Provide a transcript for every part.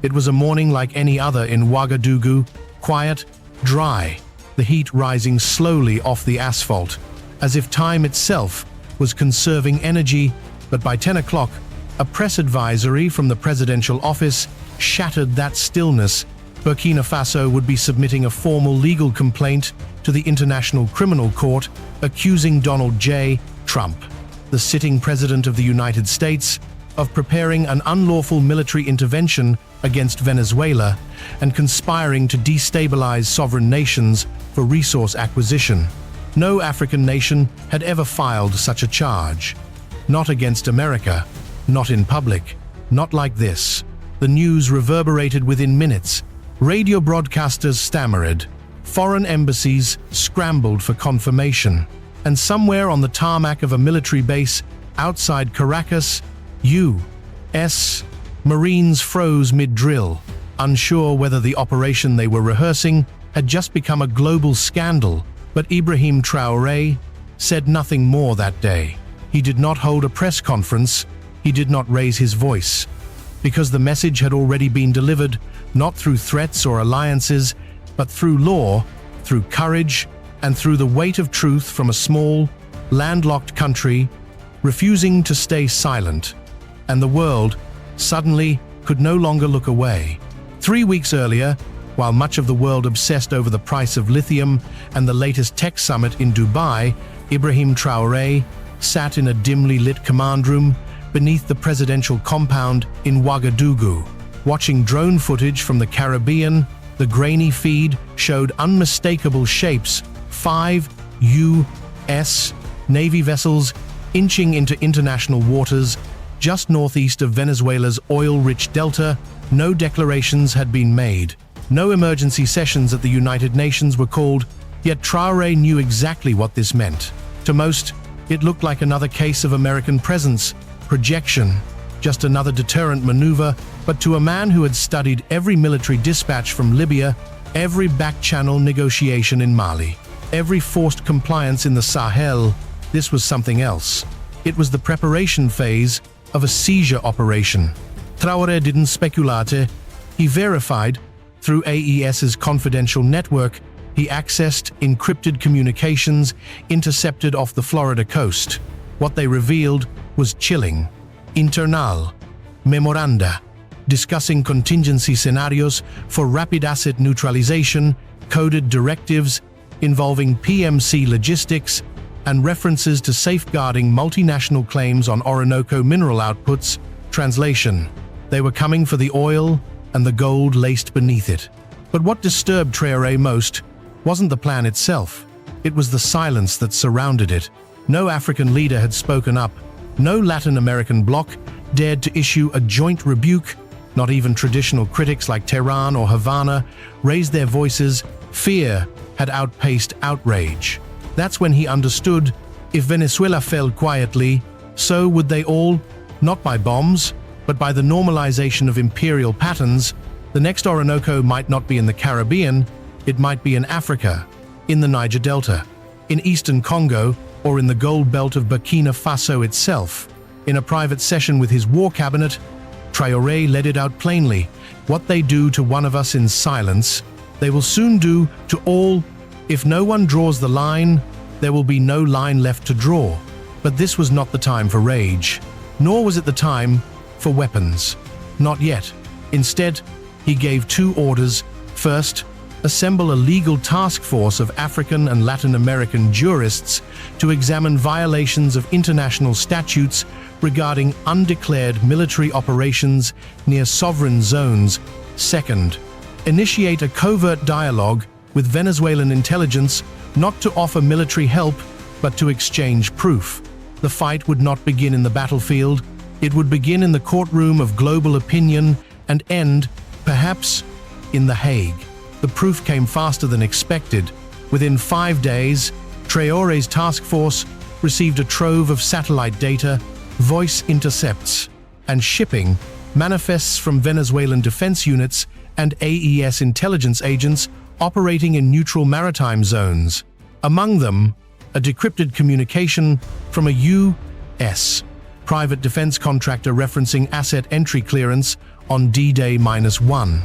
It was a morning like any other in Ouagadougou, quiet, dry, the heat rising slowly off the asphalt, as if time itself was conserving energy. But by 10 o'clock, a press advisory from the presidential office shattered that stillness. Burkina Faso would be submitting a formal legal complaint to the International Criminal Court accusing Donald J. Trump, the sitting president of the United States, of preparing an unlawful military intervention against Venezuela and conspiring to destabilize sovereign nations for resource acquisition. No African nation had ever filed such a charge. Not against America, not in public, not like this. The news reverberated within minutes. Radio broadcasters stammered. Foreign embassies scrambled for confirmation. And somewhere on the tarmac of a military base outside Caracas, U.S. Marines froze mid-drill, unsure whether the operation they were rehearsing had just become a global scandal. But Ibrahim Traoré said nothing more that day. He did not hold a press conference. He did not raise his voice. Because the message had already been delivered, not through threats or alliances, but through law, through courage, and through the weight of truth from a small, landlocked country, refusing to stay silent. And the world, suddenly, could no longer look away. 3 weeks earlier, while much of the world obsessed over the price of lithium and the latest tech summit in Dubai, Ibrahim Traoré sat in a dimly lit command room beneath the presidential compound in Ouagadougou. Watching drone footage from the Caribbean, the grainy feed showed unmistakable shapes, 5 U.S. Navy vessels inching into international waters just northeast of Venezuela's oil-rich delta. No declarations had been made. No emergency sessions at the United Nations were called, yet Traoré knew exactly what this meant. To most, it looked like another case of American presence, projection, just another deterrent maneuver, but to a man who had studied every military dispatch from Libya, every back-channel negotiation in Mali, every forced compliance in the Sahel, this was something else. It was the preparation phase of a seizure operation. Traoré didn't speculate, he verified. Through AES's confidential network, he accessed encrypted communications intercepted off the Florida coast. What they revealed was chilling. Internal memoranda discussing contingency scenarios for rapid asset neutralization, coded directives involving PMC logistics, and references to safeguarding multinational claims on Orinoco mineral outputs. Translation: they were coming for the oil and the gold laced beneath it. But what disturbed Traoré most wasn't the plan itself. It was the silence that surrounded it. No African leader had spoken up. No Latin American bloc dared to issue a joint rebuke. Not even traditional critics like Tehran or Havana raised their voices. Fear had outpaced outrage. That's when he understood, if Venezuela fell quietly, so would they all, not by bombs, but by the normalization of imperial patterns. The next Orinoco might not be in the Caribbean, it might be in Africa, in the Niger Delta, in eastern Congo, or in the gold belt of Burkina Faso itself. In a private session with his war cabinet, Traoré laid it out plainly. What they do to one of us in silence, they will soon do to all. If no one draws the line, there will be no line left to draw. But this was not the time for rage, nor was it the time for weapons. Not yet. Instead, he gave 2 orders. First, assemble a legal task force of African and Latin American jurists to examine violations of international statutes regarding undeclared military operations near sovereign zones. Second, initiate a covert dialogue with Venezuelan intelligence, not to offer military help, but to exchange proof. The fight would not begin in the battlefield. It would begin in the courtroom of global opinion and end, perhaps, in The Hague. The proof came faster than expected. Within 5 days, Traoré's task force received a trove of satellite data, voice intercepts, and shipping manifests from Venezuelan defense units and AES intelligence agents operating in neutral maritime zones. Among them, a decrypted communication from a U.S. private defense contractor referencing asset entry clearance on D-Day-1,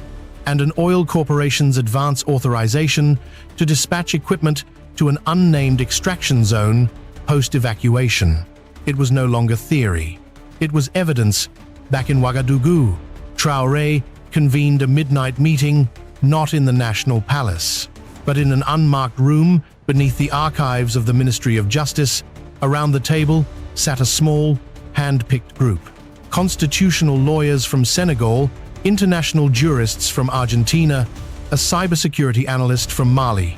and an oil corporation's advance authorization to dispatch equipment to an unnamed extraction zone post-evacuation. It was no longer theory. It was evidence. Back in Ouagadougou, Traoré convened a midnight meeting, not in the National Palace, but in an unmarked room beneath the archives of the Ministry of Justice. Around the table sat a small, hand-picked group. Constitutional lawyers from Senegal, international jurists from Argentina, a cybersecurity analyst from Mali,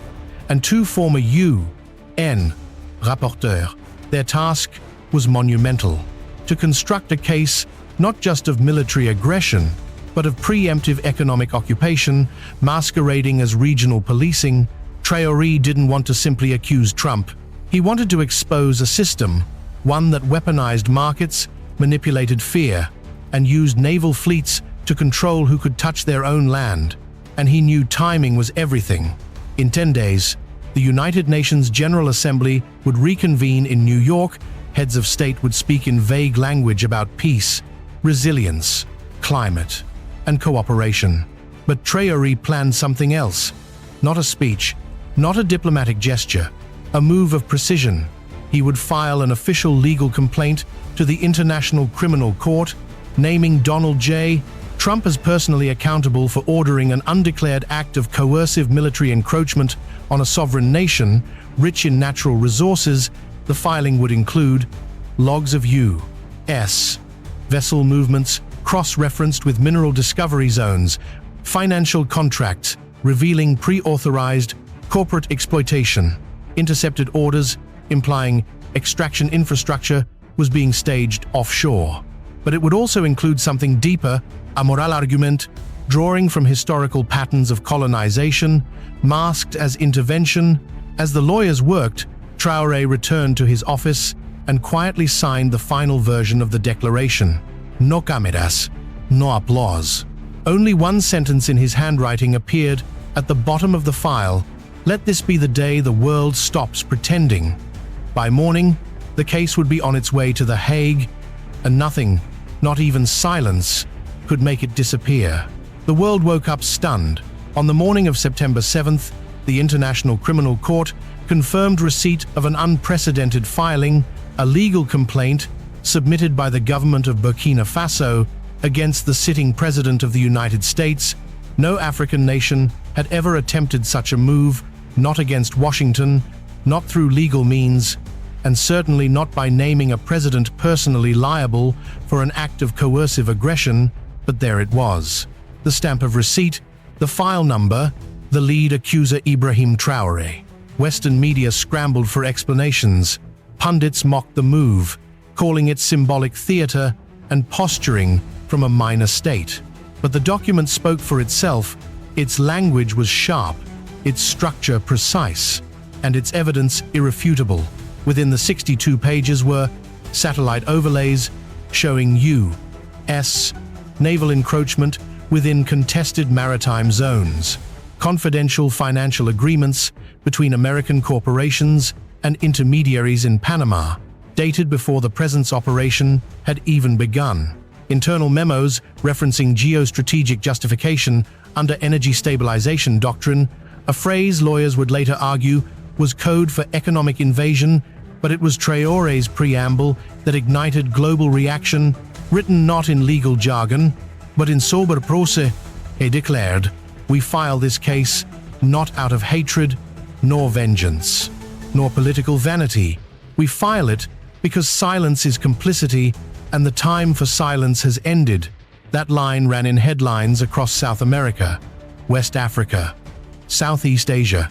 and two former UN rapporteurs. Their task was monumental: to construct a case not just of military aggression, but of preemptive economic occupation masquerading as regional policing. Traoré didn't want to simply accuse Trump. He wanted to expose a system, one that weaponized markets, manipulated fear, and used naval fleets to control who could touch their own land. And he knew timing was everything. In 10 days, the United Nations General Assembly would reconvene in New York. Heads of state would speak in vague language about peace, resilience, climate, and cooperation. But Traoré planned something else. Not a speech, not a diplomatic gesture, a move of precision. He would file an official legal complaint to the International Criminal Court, naming Donald J. Trump as personally accountable for ordering an undeclared act of coercive military encroachment on a sovereign nation rich in natural resources. The filing would include logs of U.S. vessel movements cross-referenced with mineral discovery zones, financial contracts revealing pre-authorized corporate exploitation, intercepted orders implying extraction infrastructure was being staged offshore. But it would also include something deeper, a moral argument, drawing from historical patterns of colonization, masked as intervention. As the lawyers worked, Traoré returned to his office and quietly signed the final version of the declaration. No cameras, no applause. Only one sentence in his handwriting appeared at the bottom of the file: "Let this be the day the world stops pretending." By morning, the case would be on its way to The Hague, and nothing, not even silence, could make it disappear. The world woke up stunned. On the morning of September 7th, the International Criminal Court confirmed receipt of an unprecedented filing, a legal complaint submitted by the government of Burkina Faso against the sitting president of the United States. No African nation had ever attempted such a move, not against Washington, not through legal means, and certainly not by naming a president personally liable for an act of coercive aggression. But there it was. The stamp of receipt, the file number, the lead accuser Ibrahim Traoré. Western media scrambled for explanations. Pundits mocked the move, calling it symbolic theater and posturing from a minor state. But the document spoke for itself. Its language was sharp, its structure precise, and its evidence irrefutable. Within the 62 pages were satellite overlays showing U.S. naval encroachment within contested maritime zones, confidential financial agreements between American corporations and intermediaries in Panama, dated before the presence operation had even begun, internal memos referencing geostrategic justification under energy stabilization doctrine, a phrase lawyers would later argue was code for economic invasion. But it was Traoré's preamble that ignited global reaction, written not in legal jargon, but in sober prose. He declared, "We file this case not out of hatred, nor vengeance, nor political vanity. We file it because silence is complicity, and the time for silence has ended." That line ran in headlines across South America, West Africa, Southeast Asia.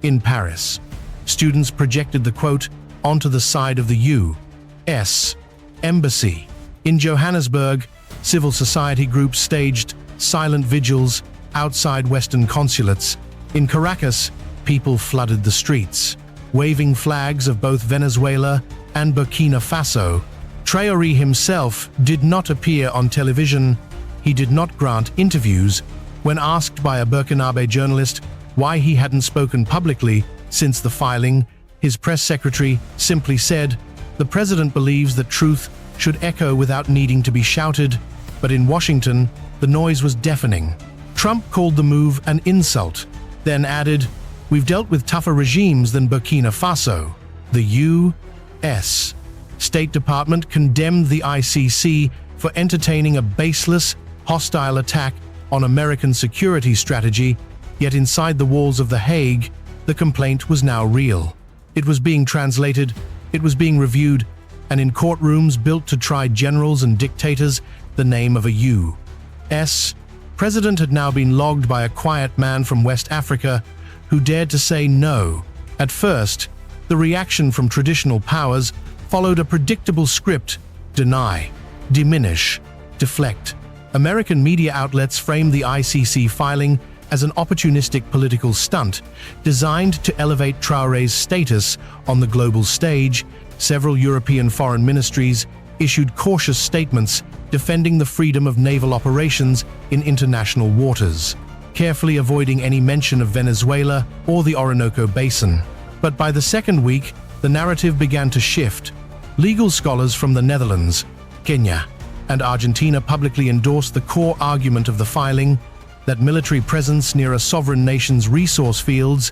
In Paris, students projected the quote onto the side of the U.S. Embassy. In Johannesburg, civil society groups staged silent vigils outside Western consulates. In Caracas, people flooded the streets, waving flags of both Venezuela and Burkina Faso. Traoré himself did not appear on television. He did not grant interviews. When asked by a Burkinabe journalist why he hadn't spoken publicly since the filing, his press secretary simply said, "The president believes that truth should echo without needing to be shouted." But in Washington, The noise was deafening. Trump called the move an insult, then added, "We've dealt with tougher regimes than Burkina Faso." The U.S. State Department condemned the ICC for entertaining a baseless, hostile attack on American security strategy, yet inside the walls of The Hague, the complaint was now real. It was being translated, it was being reviewed, and in courtrooms built to try generals and dictators, the name of a U.S. president had now been logged by a quiet man from West Africa who dared to say no. At first, the reaction from traditional powers followed a predictable script: deny, diminish, deflect. American media outlets framed the ICC filing as an opportunistic political stunt designed to elevate Traoré's status on the global stage. Several European foreign ministries issued cautious statements defending the freedom of naval operations in international waters, carefully avoiding any mention of Venezuela or the Orinoco Basin. But by the second week, the narrative began to shift. Legal scholars from the Netherlands, Kenya, and Argentina publicly endorsed the core argument of the filing, that military presence near a sovereign nation's resource fields,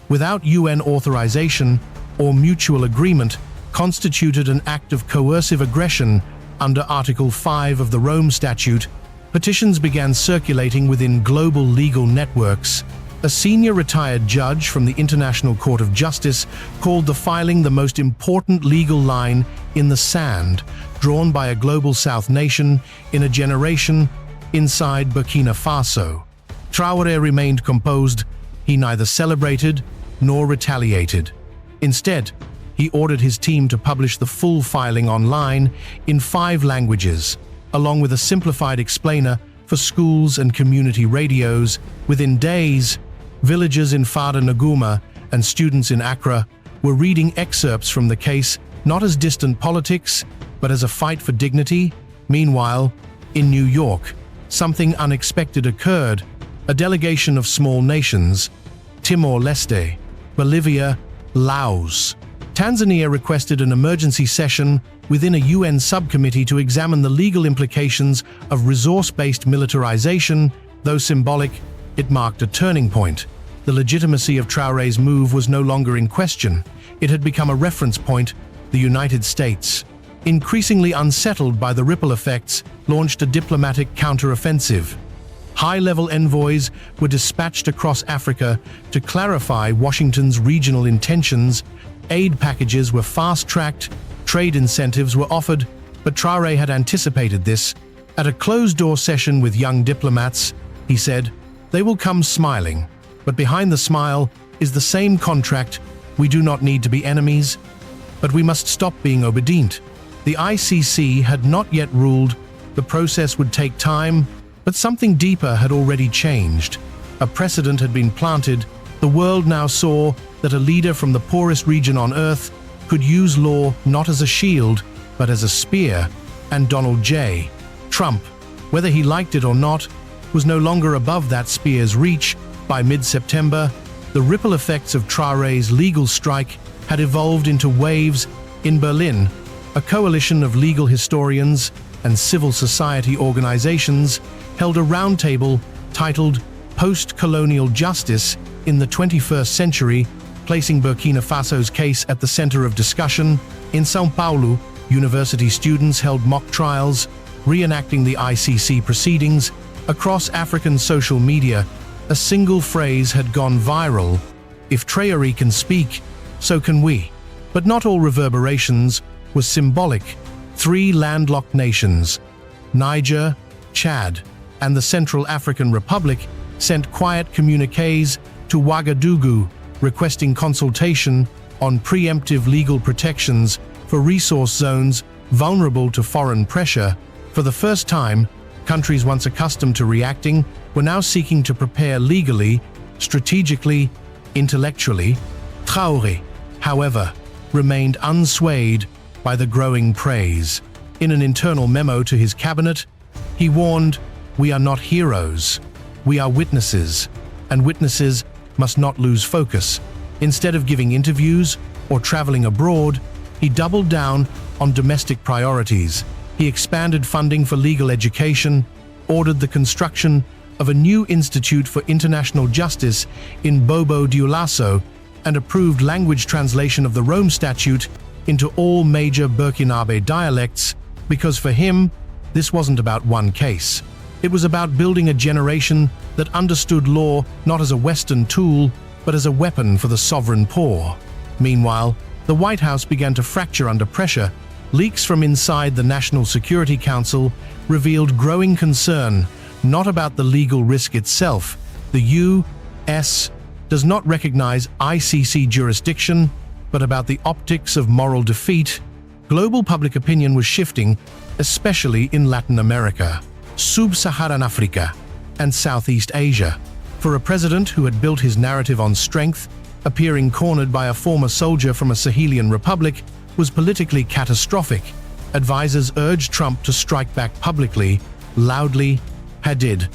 without UN authorization or mutual agreement, constituted an act of coercive aggression under Article 5 of the Rome Statute. Petitions began circulating within global legal networks. A senior retired judge from the International Court of Justice called the filing the most important legal line in the sand drawn by a global South nation in a generation inside Burkina Faso. Traoré remained composed. He neither celebrated nor retaliated. Instead, he ordered his team to publish the full filing online in 5 languages, along with a simplified explainer for schools and community radios. Within days, villagers in Fada Nguma and students in Accra were reading excerpts from the case not as distant politics, but as a fight for dignity. Meanwhile, in New York, something unexpected occurred. A delegation of small nations, Timor-Leste, Bolivia, Laos, Tanzania, requested an emergency session within a UN subcommittee to examine the legal implications of resource-based militarization. Though symbolic, it marked a turning point. The legitimacy of Traoré's move was no longer in question. It had become a reference point. The United States, increasingly unsettled by the ripple effects, launched a diplomatic counteroffensive. High-level envoys were dispatched across Africa to clarify Washington's regional intentions. Aid packages were fast-tracked, trade incentives were offered, but Traoré had anticipated this. At a closed-door session with young diplomats, he said, "They will come smiling, but behind the smile is the same contract. We do not need to be enemies, but we must stop being obedient." The ICC had not yet ruled. The process would take time, but something deeper had already changed. A precedent had been planted. The world now saw that a leader from the poorest region on Earth could use law not as a shield, but as a spear. And Donald J. Trump, whether he liked it or not, was no longer above that spear's reach. By mid-September, the ripple effects of Traoré's legal strike had evolved into waves. In Berlin, a coalition of legal historians and civil society organizations held a roundtable titled Post-Colonial Justice in the 21st Century, placing Burkina Faso's case at the center of discussion. In São Paulo, university students held mock trials, reenacting the ICC proceedings. Across African social media, a single phrase had gone viral: "If Traoré can speak, so can we." But not all reverberations were symbolic. 3 landlocked nations, Niger, Chad, and the Central African Republic, sent quiet communiques to Ouagadougou requesting consultation on preemptive legal protections for resource zones vulnerable to foreign pressure. For the first time, countries once accustomed to reacting were now seeking to prepare legally, strategically, intellectually. Traoré, however, remained unswayed by the growing praise. In an internal memo to his cabinet, he warned, "We are not heroes. We are witnesses, and witnesses must not lose focus." Instead of giving interviews or traveling abroad, he doubled down on domestic priorities. He expanded funding for legal education, ordered the construction of a new institute for international justice in Bobo Dioulasso and approved language translation of the Rome Statute into all major Burkinabe dialects, because for him, this wasn't about one case. It was about building a generation that understood law not as a Western tool, but as a weapon for the sovereign poor. Meanwhile, the White House began to fracture under pressure. Leaks from inside the National Security Council revealed growing concern not about the legal risk itself. The U.S. does not recognize ICC jurisdiction, but about the optics of moral defeat. Global public opinion was shifting, especially in Latin America, Sub-Saharan Africa, and Southeast Asia. For a president who had built his narrative on strength, appearing cornered by a former soldier from a Sahelian republic was politically catastrophic. Advisors urged Trump to strike back publicly, loudly. Hadid,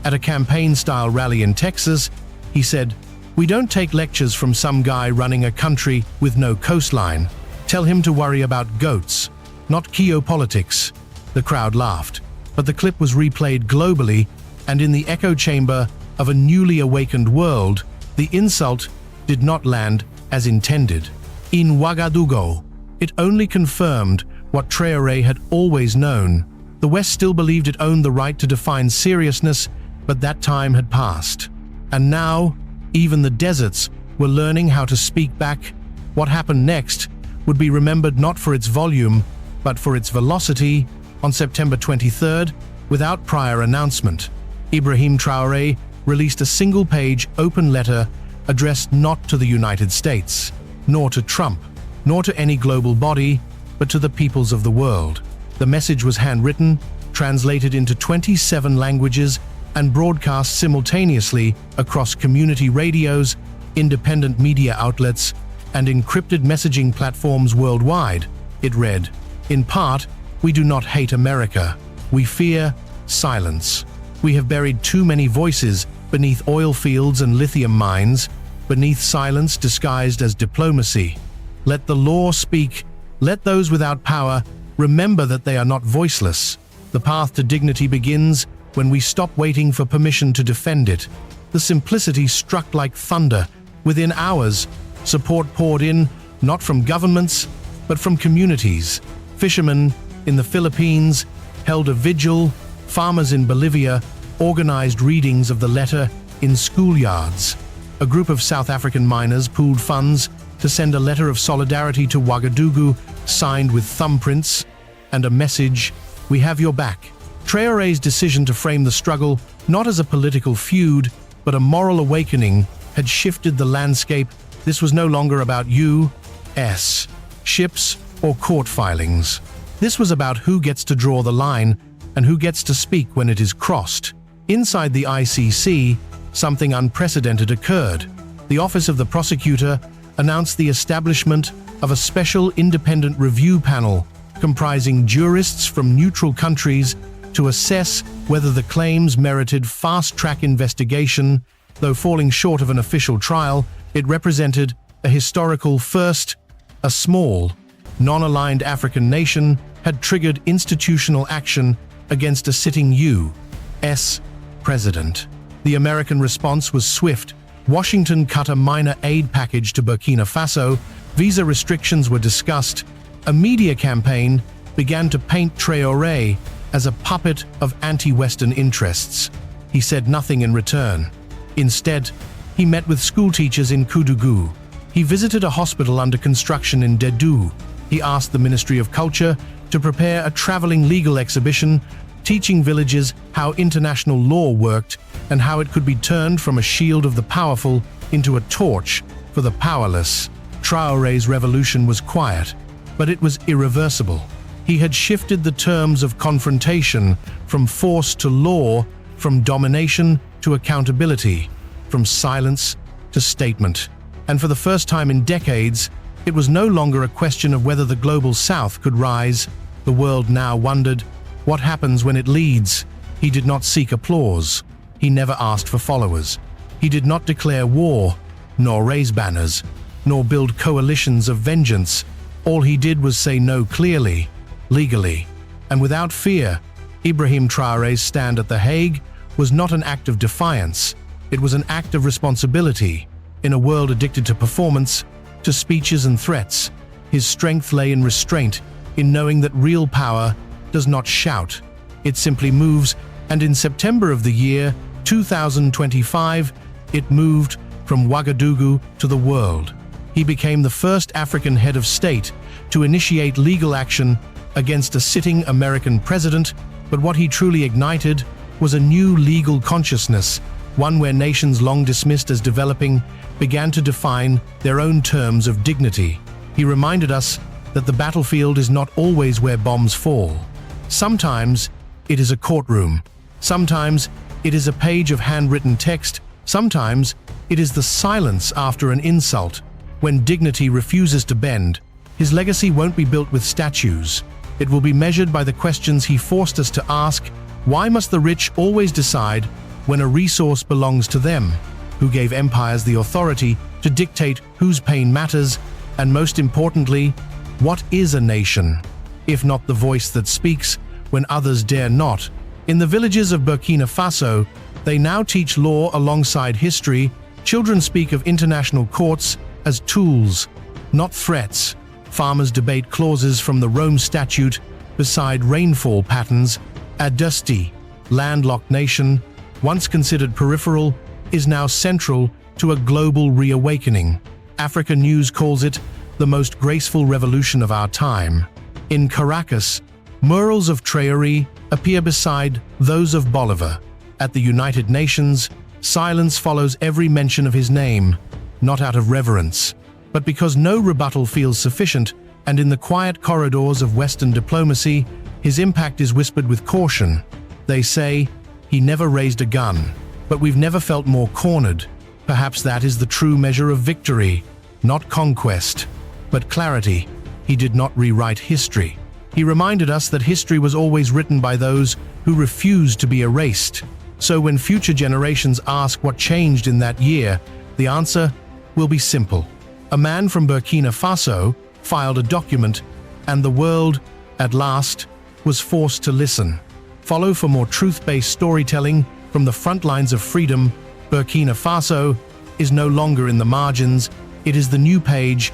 at a campaign-style rally in Texas, he said, "We don't take lectures from some guy running a country with no coastline. Tell him to worry about goats, not geopolitics." The crowd laughed, but the clip was replayed globally, and in the echo chamber of a newly awakened world, the insult did not land as intended. In Ouagadougou, it only confirmed what Traoré had always known. The West still believed it owned the right to define seriousness, but that time had passed. And now, even the deserts were learning how to speak back. What happened next would be remembered not for its volume, but for its velocity. On September 23rd, without prior announcement, Ibrahim Traoré released a single-page open letter addressed not to the United States, nor to Trump, nor to any global body, but to the peoples of the world. The message was handwritten, translated into 27 languages, and broadcast simultaneously across community radios, independent media outlets, and encrypted messaging platforms worldwide. It read, "In part, we do not hate America. We fear silence. We have buried too many voices beneath oil fields and lithium mines, beneath silence disguised as diplomacy. Let the law speak. Let those without power remember that they are not voiceless. The path to dignity begins when we stop waiting for permission to defend it." The simplicity struck like thunder. Within hours, support poured in, not from governments, but from communities. Fishermen in the Philippines held a vigil. Farmers in Bolivia organized readings of the letter in schoolyards. A group of South African miners pooled funds to send a letter of solidarity to Ouagadougou, signed with thumbprints, and a message, "We have your back." Traoré's decision to frame the struggle not as a political feud, but a moral awakening, had shifted the landscape. This was no longer about U.S. ships or court filings. This was about who gets to draw the line and who gets to speak when it is crossed. Inside the ICC, something unprecedented occurred. The Office of the Prosecutor announced the establishment of a special independent review panel comprising jurists from neutral countries to assess whether the claims merited fast-track investigation. Though falling short of an official trial, it represented a historical first. A small, non-aligned African nation had triggered institutional action against a sitting U.S. president. The American response was swift. Washington cut a minor aid package to Burkina Faso. Visa restrictions were discussed. A media campaign began to paint Traoré as a puppet of anti-Western interests. He said nothing in return. Instead, he met with schoolteachers in Koudougou. He visited a hospital under construction in Dedou. He asked the Ministry of Culture to prepare a traveling legal exhibition teaching villages how international law worked and how it could be turned from a shield of the powerful into a torch for the powerless. Traoré's revolution was quiet, but it was irreversible. He had shifted the terms of confrontation from force to law, from domination to accountability, from silence to statement. And for the first time in decades, it was no longer a question of whether the global South could rise. The world now wondered, what happens when it leads? He did not seek applause. He never asked for followers. He did not declare war, nor raise banners, nor build coalitions of vengeance. All he did was say no clearly, legally, and without fear. Ibrahim Traoré's stand at The Hague was not an act of defiance, it was an act of responsibility. In a world addicted to performance, to speeches and threats, his strength lay in restraint, in knowing that real power does not shout, it simply moves, and in September of the year 2025, it moved from Ouagadougou to the world. He became the first African head of state to initiate legal action against a sitting American president, but what he truly ignited was a new legal consciousness, one where nations long dismissed as developing began to define their own terms of dignity. He reminded us that the battlefield is not always where bombs fall. Sometimes it is a courtroom. Sometimes it is a page of handwritten text. Sometimes it is the silence after an insult. When dignity refuses to bend, his legacy won't be built with statues. It will be measured by the questions he forced us to ask. Why must the rich always decide when a resource belongs to them? Who gave empires the authority to dictate whose pain matters? And most importantly, what is a nation, if not the voice that speaks when others dare not? In the villages of Burkina Faso, they now teach law alongside history. Children speak of international courts as tools, not threats. Farmers debate clauses from the Rome Statute beside rainfall patterns. A dusty, landlocked nation, once considered peripheral, is now central to a global reawakening. Africa News calls it the most graceful revolution of our time. In Caracas, murals of Traoré appear beside those of Bolivar. At the United Nations, silence follows every mention of his name, not out of reverence, but because no rebuttal feels sufficient, and in the quiet corridors of Western diplomacy, his impact is whispered with caution. They say, he never raised a gun, but we've never felt more cornered. Perhaps that is the true measure of victory, not conquest, but clarity. He did not rewrite history. He reminded us that history was always written by those who refused to be erased. So when future generations ask what changed in that year, the answer will be simple. A man from Burkina Faso filed a document, and the world, at last, was forced to listen. Follow for more truth-based storytelling from the front lines of freedom. Burkina Faso is no longer in the margins, it is the new page